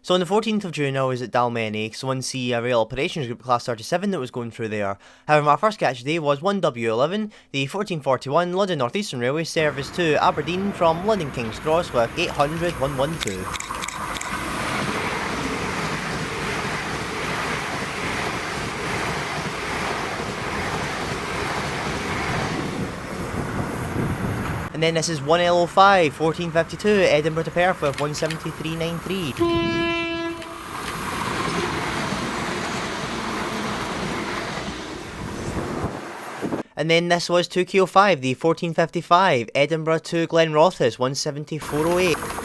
So on the 14th of June I was at Dalmeny, so I see a rail operations group class 37 that was going through there. However, my first catch today was 1W11, the 1441 London North Eastern Railway service to Aberdeen from London King's Cross with 800 112. And then this is 1L05, 1452, Edinburgh to Perth with 173.93. And then this was 2K05, the 1455, Edinburgh to Glenrothes, 174.08.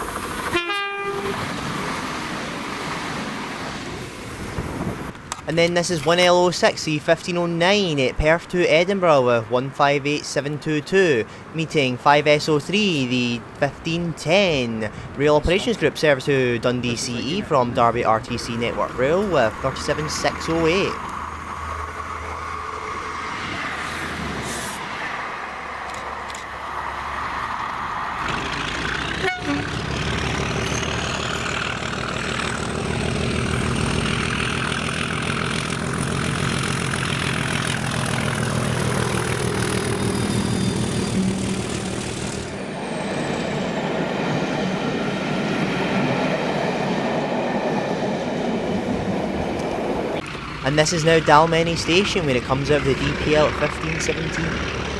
And then this is 1L06, the 1509, at Perth to Edinburgh with 158722, meeting 5SO3, the 1510, Rail Operations Group service to Dundee CE from Derby RTC Network Rail with 37608. And this is now Dalmeny Station where it comes out of the DPL at 1517.